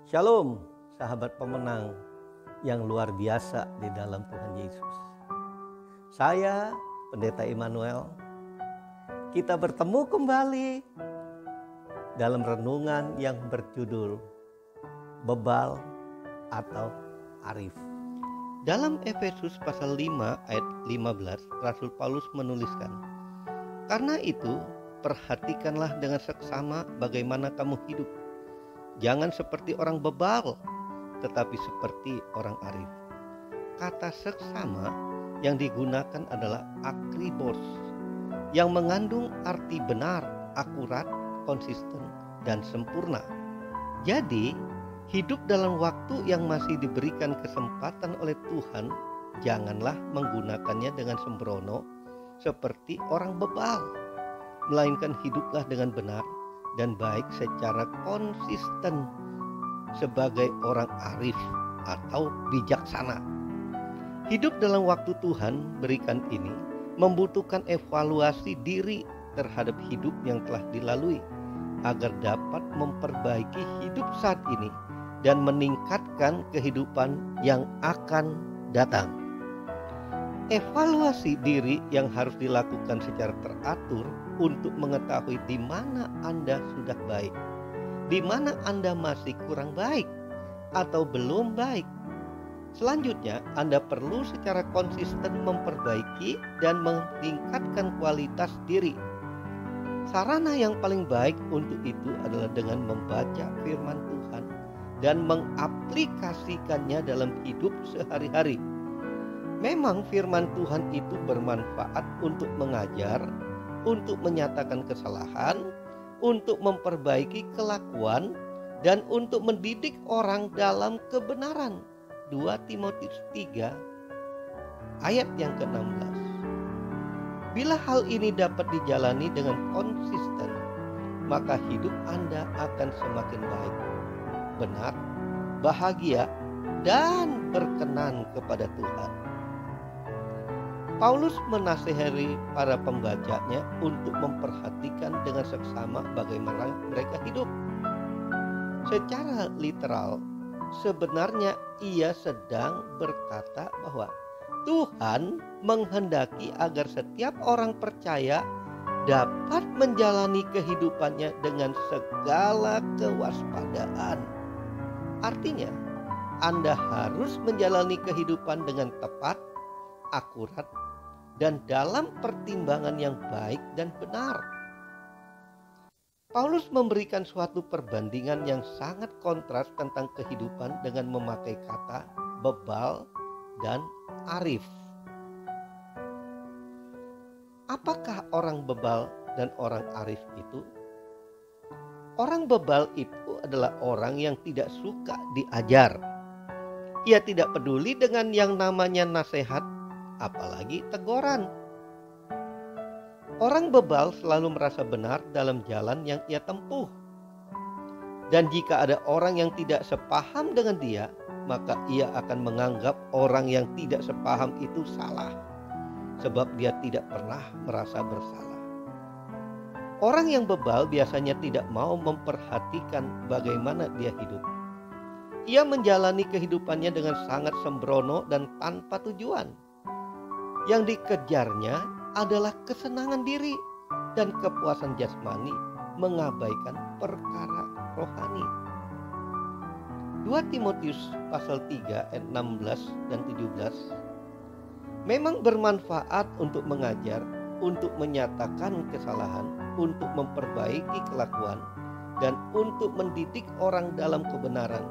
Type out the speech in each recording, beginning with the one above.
Shalom, sahabat pemenang yang luar biasa di dalam Tuhan Yesus. Saya, Pendeta Immanuel, kita bertemu kembali dalam renungan yang berjudul Bebal atau Arif. Dalam Efesus pasal 5 ayat 15, Rasul Paulus menuliskan, "Karena itu, perhatikanlah dengan seksama bagaimana kamu hidup. Jangan seperti orang bebal, tetapi seperti orang arif." Kata seksama yang digunakan adalah akribos, yang mengandung arti benar, akurat, konsisten, dan sempurna. Jadi, hidup dalam waktu yang masih diberikan kesempatan oleh Tuhan, janganlah menggunakannya dengan sembrono seperti orang bebal, melainkan hiduplah dengan benar dan baik secara konsisten sebagai orang arif atau bijaksana. Hidup dalam waktu Tuhan berikan ini membutuhkan evaluasi diri terhadap hidup yang telah dilalui agar dapat memperbaiki hidup saat ini dan meningkatkan kehidupan yang akan datang. Evaluasi diri yang harus dilakukan secara teratur untuk mengetahui di mana Anda sudah baik, di mana Anda masih kurang baik, atau belum baik. Selanjutnya, Anda perlu secara konsisten memperbaiki dan meningkatkan kualitas diri. Sarana yang paling baik untuk itu adalah dengan membaca firman Tuhan dan mengaplikasikannya dalam hidup sehari-hari. Memang firman Tuhan itu bermanfaat untuk mengajar, untuk menyatakan kesalahan, untuk memperbaiki kelakuan, dan untuk mendidik orang dalam kebenaran. 2 Timotius 3 ayat yang ke-16. Bila hal ini dapat dijalani dengan konsisten, maka hidup Anda akan semakin baik, benar, bahagia, dan berkenan kepada Tuhan. Paulus menasihati para pembacanya untuk memperhatikan dengan seksama bagaimana mereka hidup. Secara literal, sebenarnya ia sedang berkata bahwa Tuhan menghendaki agar setiap orang percaya dapat menjalani kehidupannya dengan segala kewaspadaan. Artinya, Anda harus menjalani kehidupan dengan tepat, akurat, dan dalam pertimbangan yang baik dan benar. Paulus memberikan suatu perbandingan yang sangat kontras tentang kehidupan dengan memakai kata bebal dan arif. Apakah orang bebal dan orang arif itu? Orang bebal itu adalah orang yang tidak suka diajar. Ia tidak peduli dengan yang namanya nasihat, apalagi teguran. Orang bebal selalu merasa benar dalam jalan yang ia tempuh. Dan jika ada orang yang tidak sepaham dengan dia, maka ia akan menganggap orang yang tidak sepaham itu salah, sebab dia tidak pernah merasa bersalah. Orang yang bebal biasanya tidak mau memperhatikan bagaimana dia hidup. Ia menjalani kehidupannya dengan sangat sembrono dan tanpa tujuan. Yang dikejarnya adalah kesenangan diri dan kepuasan jasmani, mengabaikan perkara rohani. 2 Timotius pasal 3 ayat 16 dan 17 memang bermanfaat untuk mengajar, untuk menyatakan kesalahan, untuk memperbaiki kelakuan, dan untuk mendidik orang dalam kebenaran.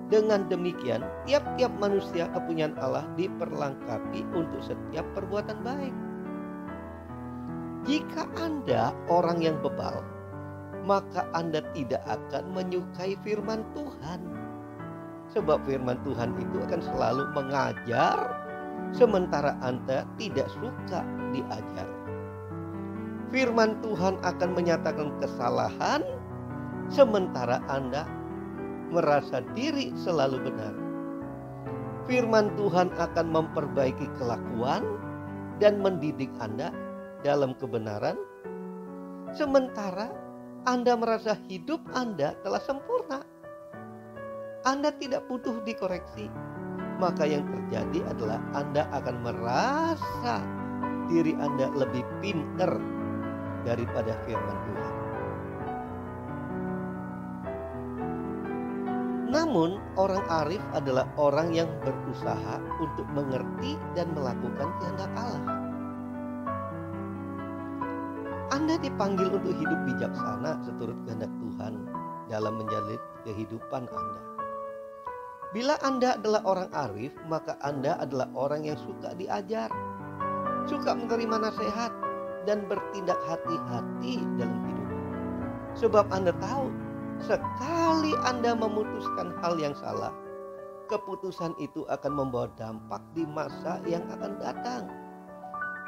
Dengan demikian, tiap-tiap manusia kepunyaan Allah diperlengkapi untuk setiap perbuatan baik. Jika Anda orang yang bebal, maka Anda tidak akan menyukai firman Tuhan. Sebab firman Tuhan itu akan selalu mengajar, sementara Anda tidak suka diajar. Firman Tuhan akan menyatakan kesalahan, sementara Anda merasa diri selalu benar. Firman Tuhan akan memperbaiki kelakuan dan mendidik Anda dalam kebenaran, sementara Anda merasa hidup Anda telah sempurna. Anda tidak butuh dikoreksi. Maka yang terjadi adalah Anda akan merasa diri Anda lebih pintar daripada firman Tuhan. Namun orang arif adalah orang yang berusaha untuk mengerti dan melakukan kehendak Allah. Anda dipanggil untuk hidup bijaksana seturut kehendak Tuhan dalam menjalani kehidupan Anda. Bila Anda adalah orang arif, maka Anda adalah orang yang suka diajar, suka menerima nasihat, dan bertindak hati-hati dalam hidup. Sebab Anda tahu, sekali Anda memutuskan hal yang salah, keputusan itu akan membawa dampak di masa yang akan datang.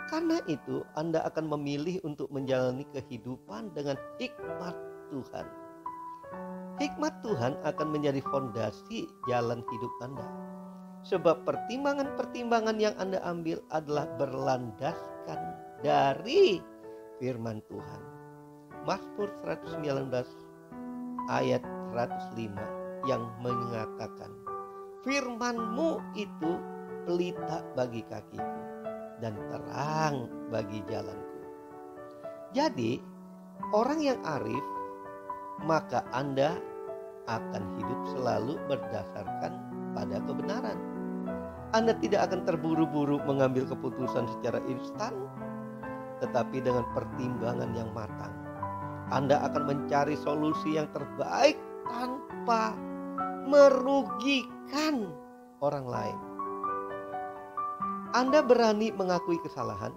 Karena itu Anda akan memilih untuk menjalani kehidupan dengan hikmat Tuhan. Hikmat Tuhan akan menjadi fondasi jalan hidup Anda. Sebab pertimbangan-pertimbangan yang Anda ambil adalah berlandaskan dari firman Tuhan. Mazmur 119 ayat 105 yang mengatakan, firman-Mu itu pelita bagi kakiku dan terang bagi jalanku. Jadi orang yang arif, maka Anda akan hidup selalu berdasarkan pada kebenaran. Anda tidak akan terburu-buru mengambil keputusan secara instan, tetapi dengan pertimbangan yang matang. Anda akan mencari solusi yang terbaik tanpa merugikan orang lain. Anda berani mengakui kesalahan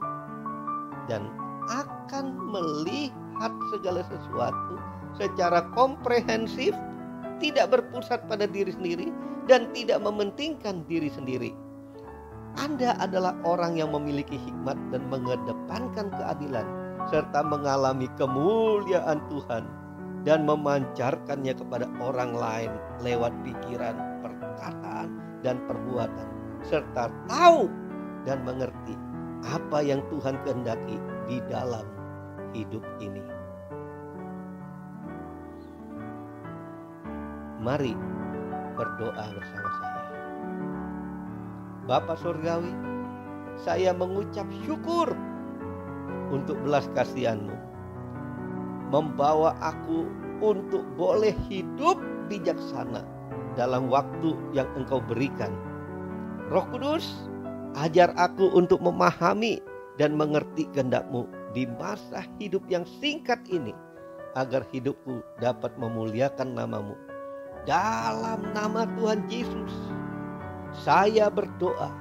dan akan melihat segala sesuatu secara komprehensif, tidak berpusat pada diri sendiri dan tidak mementingkan diri sendiri. Anda adalah orang yang memiliki hikmat dan mengedepankan keadilan serta mengalami kemuliaan Tuhan dan memancarkannya kepada orang lain lewat pikiran, perkataan, dan perbuatan, serta tahu dan mengerti apa yang Tuhan kehendaki di dalam hidup ini. Mari berdoa bersama saya. Bapa Surgawi, saya mengucap syukur untuk belas kasihan-Mu, membawa aku untuk boleh hidup bijaksana dalam waktu yang Engkau berikan. Roh Kudus, ajar aku untuk memahami dan mengerti kehendak-Mu di masa hidup yang singkat ini, agar hidupku dapat memuliakan nama-Mu. Dalam nama Tuhan Yesus, saya berdoa.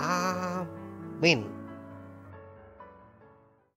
Amin.